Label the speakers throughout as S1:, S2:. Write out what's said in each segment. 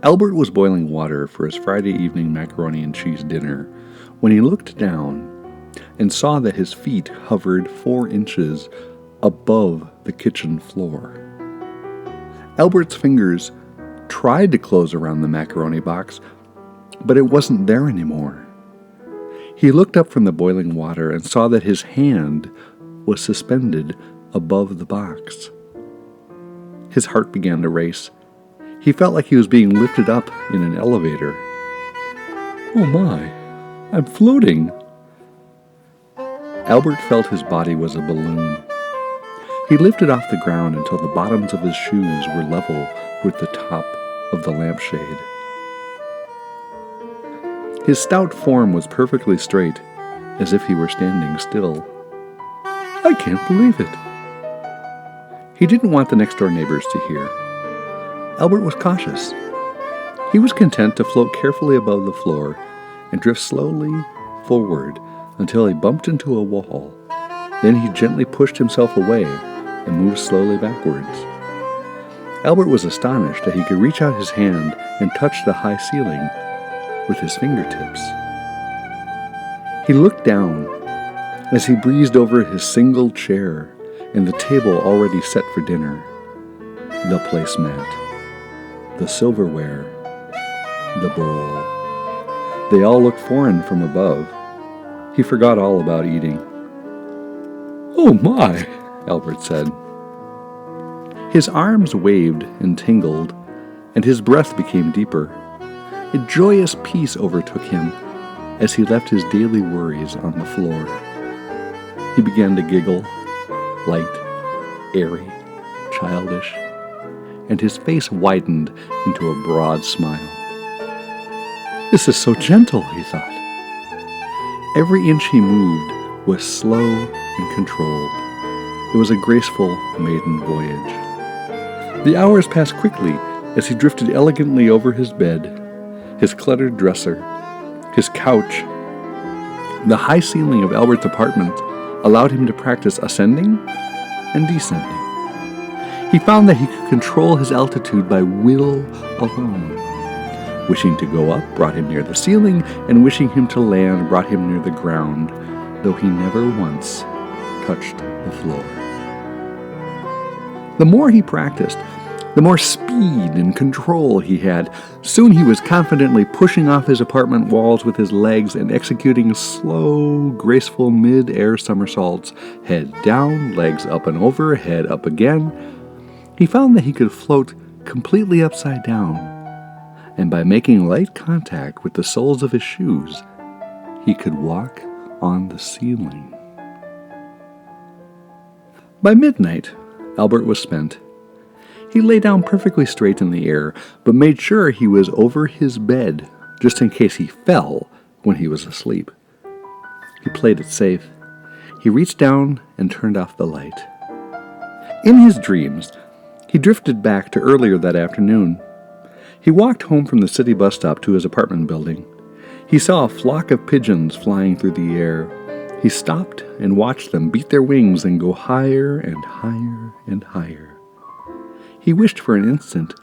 S1: Albert was boiling water for his Friday evening macaroni and cheese dinner when he looked down and saw that his feet hovered 4 inches above the kitchen floor. Albert's fingers tried to close around the macaroni box, but it wasn't there anymore. He looked up from the boiling water and saw that his hand was suspended above the box. His heart began to race. He felt like he was being lifted up in an elevator. "Oh my, I'm floating!" Albert felt his body was a balloon. He lifted off the ground until the bottoms of his shoes were level with the top of the lampshade. His stout form was perfectly straight, as if he were standing still. "I can't believe it." He didn't want the next-door neighbors to hear. Albert was cautious. He was content to float carefully above the floor and drift slowly forward until he bumped into a wall. Then he gently pushed himself away and moved slowly backwards. Albert was astonished that he could reach out his hand and touch the high ceiling with his fingertips. He looked down as he breezed over his single chair and the table already set for dinner, the placemat, the silverware, the bowl. They all looked foreign from above. He forgot all about eating. "Oh my," Albert said. His arms waved and tingled, and his breath became deeper. A joyous peace overtook him as he left his daily worries on the floor. He began to giggle, light, airy, childish, and his face widened into a broad smile. "This is so gentle," he thought. Every inch he moved was slow and controlled. It was a graceful maiden voyage. The hours passed quickly as he drifted elegantly over his bed, his cluttered dresser, his couch. The high ceiling of Albert's apartment allowed him to practice ascending and descending. He found that he could control his altitude by will alone. Wishing to go up brought him near the ceiling, and wishing him to land brought him near the ground, though he never once touched the floor. The more he practiced, the more speed and control he had. Soon he was confidently pushing off his apartment walls with his legs and executing slow, graceful mid-air somersaults, head down, legs up and over, head up again. He found that he could float completely upside down, and by making light contact with the soles of his shoes, he could walk on the ceiling. By midnight, Albert was spent. He lay down perfectly straight in the air, but made sure he was over his bed, just in case he fell when he was asleep. He played it safe. He reached down and turned off the light. In his dreams, he drifted back to earlier that afternoon. He walked home from the city bus stop to his apartment building. He saw a flock of pigeons flying through the air. He stopped and watched them beat their wings and go higher and higher and higher. He wished for an instant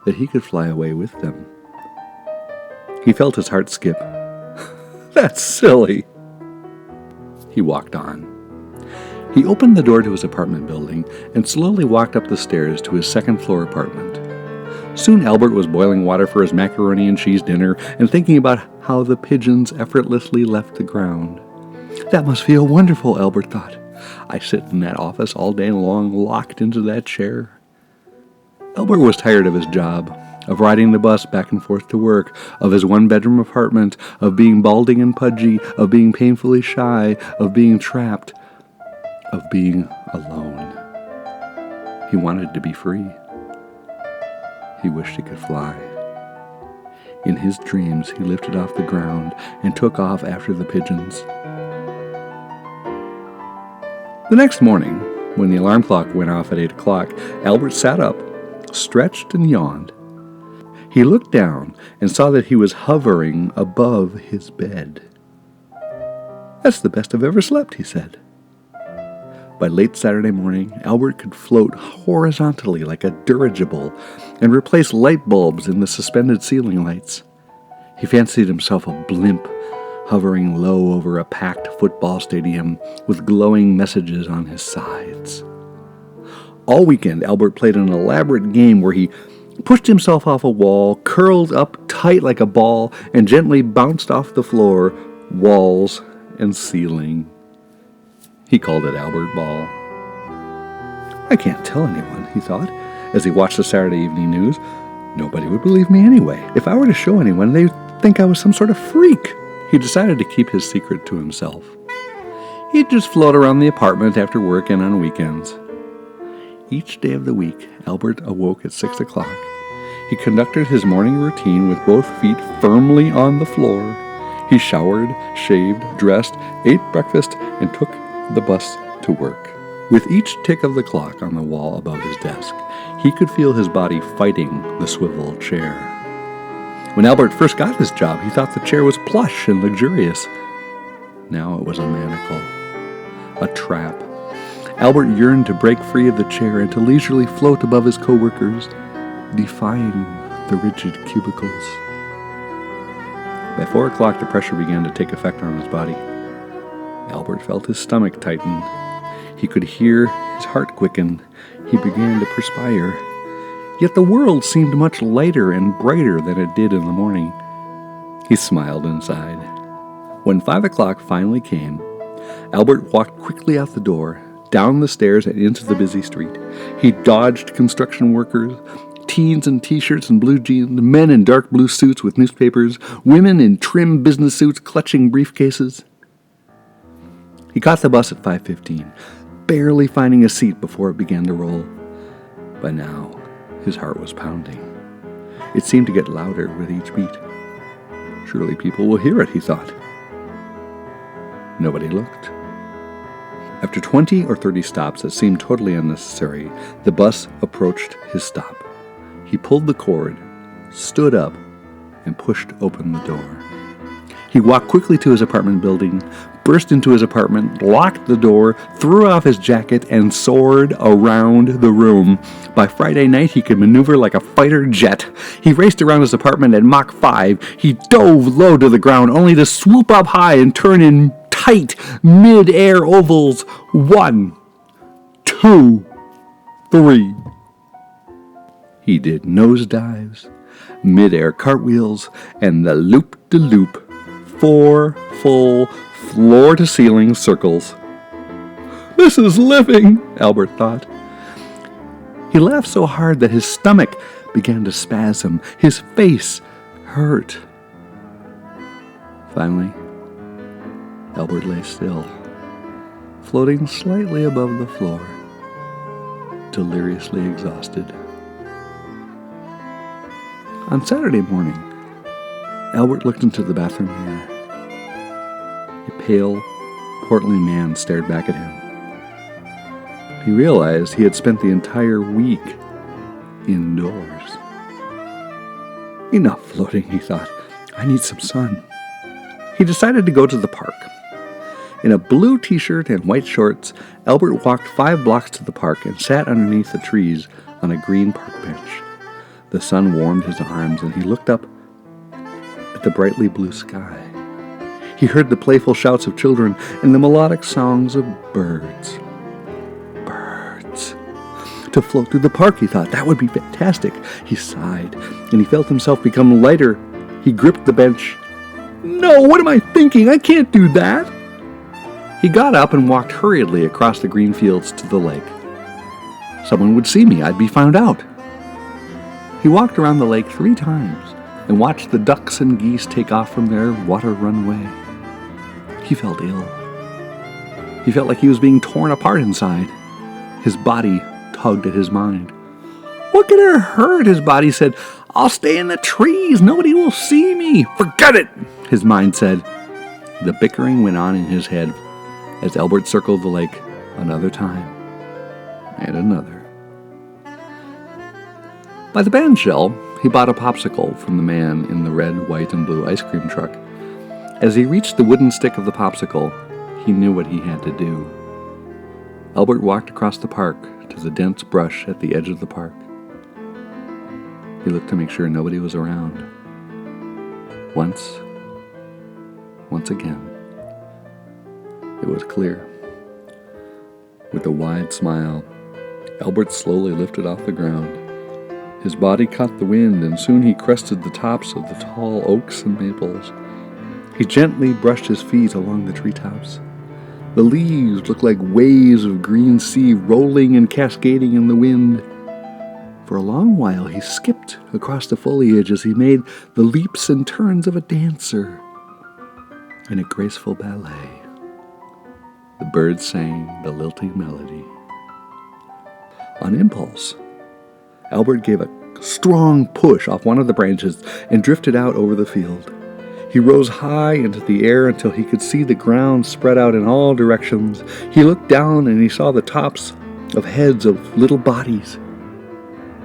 S1: that he could fly away with them. He felt his heart skip. "That's silly." He walked on. He opened the door to his apartment building and slowly walked up the stairs to his second-floor apartment. Soon Albert was boiling water for his macaroni and cheese dinner and thinking about how the pigeons effortlessly left the ground. "That must feel wonderful," Albert thought. "I sit in that office all day long, locked into that chair." Albert was tired of his job, of riding the bus back and forth to work, of his one-bedroom apartment, of being balding and pudgy, of being painfully shy, of being trapped, of being alone. He wanted to be free. He wished he could fly. In his dreams, he lifted off the ground and took off after the pigeons. The next morning, when the alarm clock went off at 8 o'clock, Albert sat up, stretched and yawned. He looked down and saw that he was hovering above his bed. "That's the best I've ever slept," he said. By late Saturday morning, Albert could float horizontally like a dirigible and replace light bulbs in the suspended ceiling lights. He fancied himself a blimp, hovering low over a packed football stadium with glowing messages on his sides. All weekend, Albert played an elaborate game where he pushed himself off a wall, curled up tight like a ball, and gently bounced off the floor, walls, and ceiling. He called it Albert Ball. I can't tell anyone, he thought, as he watched the Saturday evening news. Nobody would believe me anyway. If I were to show anyone, they'd think I was some sort of freak. He decided to keep his secret to himself. He'd just float around the apartment after work and on weekends. Each day of the week, Albert awoke at 6 o'clock. He conducted his morning routine with both feet firmly on the floor. He showered, shaved, dressed, ate breakfast, and took the bus to work. With each tick of the clock on the wall above his desk, he could feel his body fighting the swivel chair. When Albert first got his job, he thought the chair was plush and luxurious. Now it was a manacle, a trap. Albert yearned to break free of the chair and to leisurely float above his co-workers, defying the rigid cubicles. By 4 o'clock, the pressure began to take effect on his body. Albert felt his stomach tighten. He could hear his heart quicken. He began to perspire. Yet the world seemed much lighter and brighter than it did in the morning. He smiled inside. When 5 o'clock finally came, Albert walked quickly out the door, down the stairs and into the busy street. He dodged construction workers, teens in t-shirts and blue jeans, men in dark blue suits with newspapers, women in trim business suits clutching briefcases. He caught the bus at 5:15, barely finding a seat before it began to roll. By now, his heart was pounding. It seemed to get louder with each beat. Surely people will hear it, he thought. Nobody looked. After 20 or 30 stops that seemed totally unnecessary, the bus approached his stop. He pulled the cord, stood up, and pushed open the door. He walked quickly to his apartment building, burst into his apartment, locked the door, threw off his jacket, and soared around the room. By Friday night, he could maneuver like a fighter jet. He raced around his apartment at Mach 5. He dove low to the ground, only to swoop up high and turn in tight, mid-air ovals. 1, 2, 3. He did nosedives, mid-air cartwheels, and the loop-de-loop, 4 full floor-to-ceiling circles. This is living, Albert thought. He laughed so hard that his stomach began to spasm. His face hurt. Finally, Albert lay still, floating slightly above the floor, deliriously exhausted. On Saturday morning, Albert looked into the bathroom mirror. A pale, portly man stared back at him. He realized he had spent the entire week indoors. Enough floating, he thought. I need some sun. He decided to go to the park. In a blue t-shirt and white shorts, Albert walked 5 blocks to the park and sat underneath the trees on a green park bench. The sun warmed his arms, and he looked up at the brightly blue sky. He heard the playful shouts of children and the melodic songs of birds. Birds. To float through the park, he thought. That would be fantastic. He sighed, and he felt himself become lighter. He gripped the bench. No, what am I thinking? I can't do that. He got up and walked hurriedly across the green fields to the lake. Someone would see me. I'd be found out. He walked around the lake 3 times and watched the ducks and geese take off from their water runway. He felt ill. He felt like he was being torn apart inside. His body tugged at his mind. What could it hurt? His body said. I'll stay in the trees. Nobody will see me. Forget it, his mind said. The bickering went on in his head as Albert circled the lake another time and another. By the bandshell, he bought a popsicle from the man in the red, white, and blue ice cream truck. As he reached the wooden stick of the popsicle, he knew what he had to do. Albert walked across the park to the dense brush at the edge of the park. He looked to make sure nobody was around. Once again, it was clear. With a wide smile, Albert slowly lifted off the ground. His body caught the wind, and soon he crested the tops of the tall oaks and maples. He gently brushed his feet along the treetops. The leaves looked like waves of green sea rolling and cascading in the wind. For a long while he skipped across the foliage as he made the leaps and turns of a dancer in a graceful ballet. The birds sang the lilting melody. On impulse, Albert gave a strong push off one of the branches and drifted out over the field. He rose high into the air until he could see the ground spread out in all directions. He looked down and he saw the tops of heads of little bodies.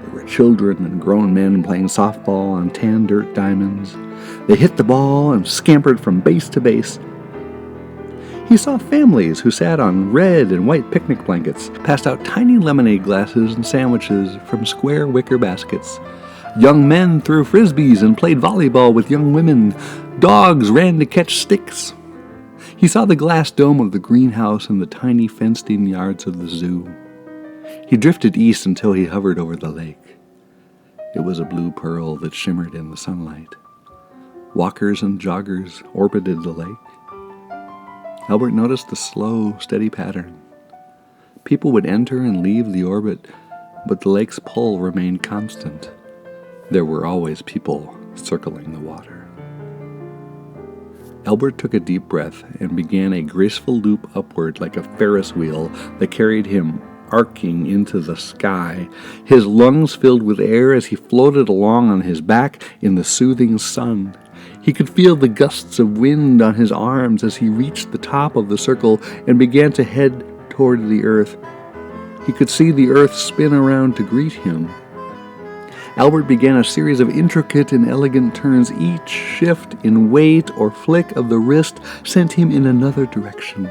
S1: There were children and grown men playing softball on tan dirt diamonds. They hit the ball and scampered from base to base. He saw families who sat on red and white picnic blankets, passed out tiny lemonade glasses and sandwiches from square wicker baskets. Young men threw frisbees and played volleyball with young women. Dogs ran to catch sticks. He saw the glass dome of the greenhouse and the tiny fenced-in yards of the zoo. He drifted east until he hovered over the lake. It was a blue pearl that shimmered in the sunlight. Walkers and joggers orbited the lake. Albert noticed the slow, steady pattern. People would enter and leave the orbit, but the lake's pull remained constant. There were always people circling the water. Albert took a deep breath and began a graceful loop upward like a Ferris wheel that carried him arcing into the sky. His lungs filled with air as he floated along on his back in the soothing sun. He could feel the gusts of wind on his arms as he reached the top of the circle and began to head toward the earth. He could see the earth spin around to greet him. Albert began a series of intricate and elegant turns. Each shift in weight or flick of the wrist sent him in another direction.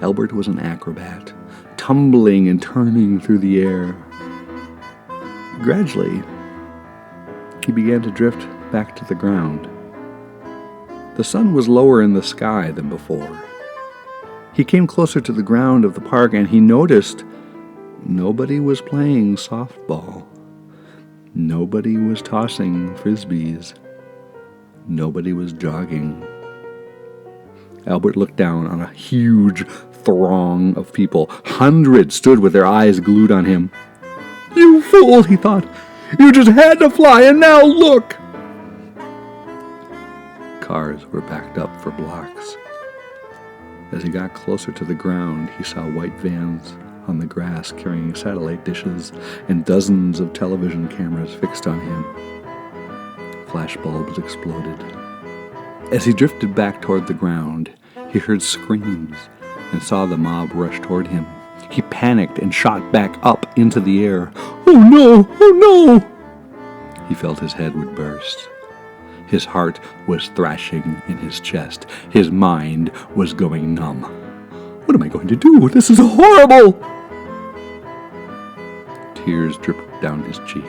S1: Albert was an acrobat, tumbling and turning through the air. Gradually, he began to drift back to the ground. The sun was lower in the sky than before. He came closer to the ground of the park and he noticed nobody was playing softball. Nobody was tossing frisbees. Nobody was jogging. Albert looked down on a huge throng of people. Hundreds stood with their eyes glued on him. "You fool," he thought. "You just had to fly, and now look!" Cars were backed up for blocks. As he got closer to the ground, he saw white vans on the grass carrying satellite dishes and dozens of television cameras fixed on him. Flashbulbs exploded. As he drifted back toward the ground, he heard screams and saw the mob rush toward him. He panicked and shot back up into the air. "Oh no! Oh no!" He felt his head would burst. His heart was thrashing in his chest. His mind was going numb. "What am I going to do? This is horrible!" Tears dripped down his cheek.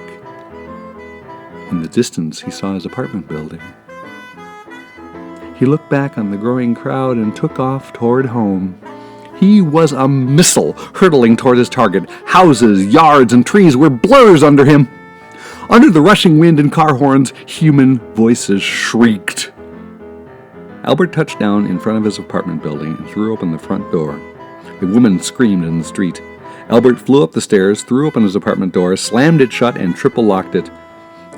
S1: In the distance, he saw his apartment building. He looked back on the growing crowd and took off toward home. He was a missile hurtling toward his target. Houses, yards, and trees were blurs under him. Under the rushing wind and car horns, human voices shrieked. Albert touched down in front of his apartment building and threw open the front door. A woman screamed in the street. Albert flew up the stairs, threw open his apartment door, slammed it shut, and triple-locked it.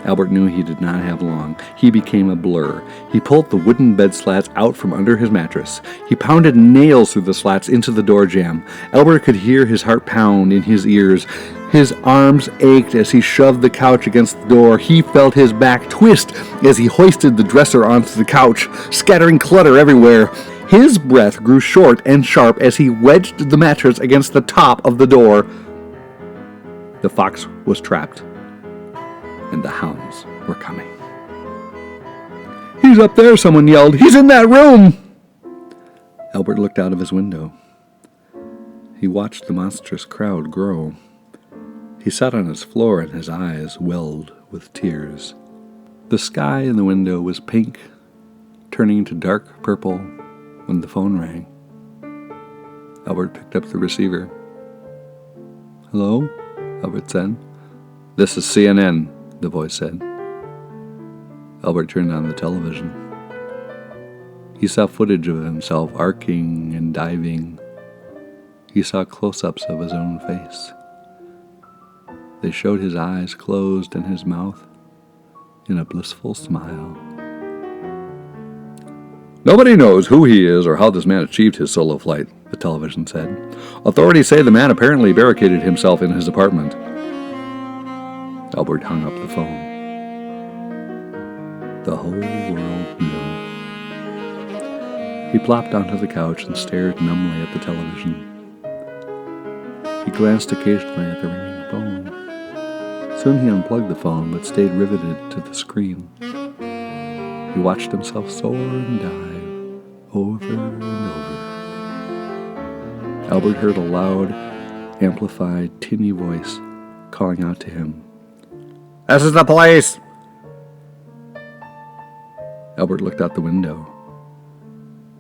S1: Albert knew he did not have long. He became a blur. He pulled the wooden bed slats out from under his mattress. He pounded nails through the slats into the door jamb. Albert could hear his heart pound in his ears. His arms ached as he shoved the couch against the door. He felt his back twist as he hoisted the dresser onto the couch, scattering clutter everywhere. His breath grew short and sharp as he wedged the mattress against the top of the door. The fox was trapped, and the hounds were coming. "He's up there," someone yelled. "He's in that room!" Albert looked out of his window. He watched the monstrous crowd grow. He sat on his floor and his eyes welled with tears. The sky in the window was pink, turning to dark purple when the phone rang. Albert picked up the receiver. "Hello?" Albert said. "This is CNN," the voice said. Albert turned on the television. He saw footage of himself arcing and diving. He saw close-ups of his own face. They showed his eyes closed and his mouth in a blissful smile. "Nobody knows who he is or how this man achieved his solo flight," the television said. "Authorities say the man apparently barricaded himself in his apartment." Albert hung up the phone. The whole world knew. He plopped onto the couch and stared numbly at the television. He glanced occasionally at the ringing phone. Soon he unplugged the phone, but stayed riveted to the screen. He watched himself soar and dive over and over. Albert heard a loud, amplified, tinny voice calling out to him, "This is the police!" Albert looked out the window.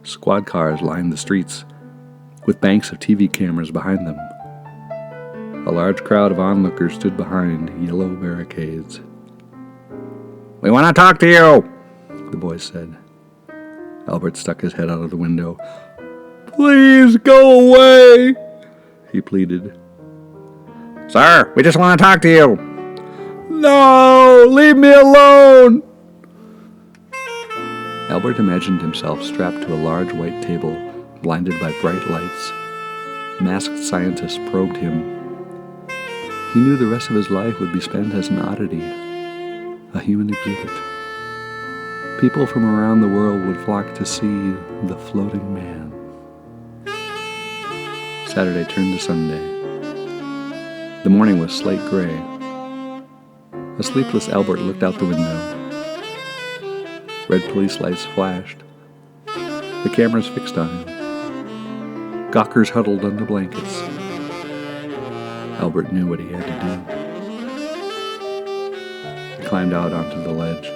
S1: Squad cars lined the streets, with banks of TV cameras behind them. A large crowd of onlookers stood behind yellow barricades. "We want to talk to you," the voice said. Albert stuck his head out of the window. "Please go away," he pleaded. "Sir, we just want to talk to you." "No, leave me alone." Albert imagined himself strapped to a large white table, blinded by bright lights. Masked scientists probed him. He knew the rest of his life would be spent as an oddity, a human exhibit. People from around the world would flock to see the floating man. Saturday turned to Sunday. The morning was slate gray. A sleepless Albert looked out the window. Red police lights flashed. The cameras fixed on him. Gawkers huddled under blankets. Albert knew what he had to do. He climbed out onto the ledge.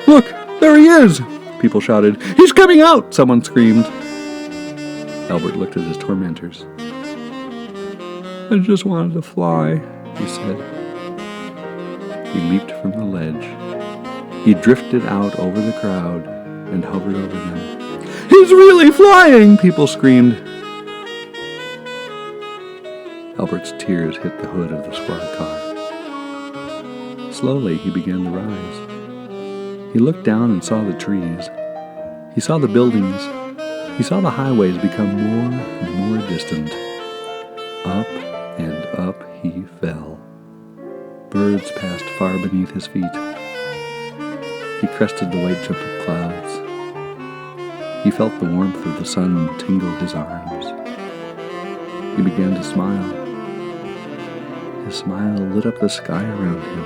S1: "Look, there he is!" people shouted. "He's coming out!" someone screamed. Albert looked at his tormentors. "I just wanted to fly," he said. He leaped from the ledge. He drifted out over the crowd and hovered over them. "He's really flying!" people screamed. Albert's tears hit the hood of the squad car. Slowly, he began to rise. He looked down and saw the trees. He saw the buildings. He saw the highways become more and more distant. Up and up he fell. Birds passed far beneath his feet. He crested the white jump of clouds. He felt the warmth of the sun tingle his arms. He began to smile. His smile lit up the sky around him.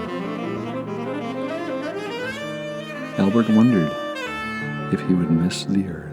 S1: Albert wondered if he would miss the earth.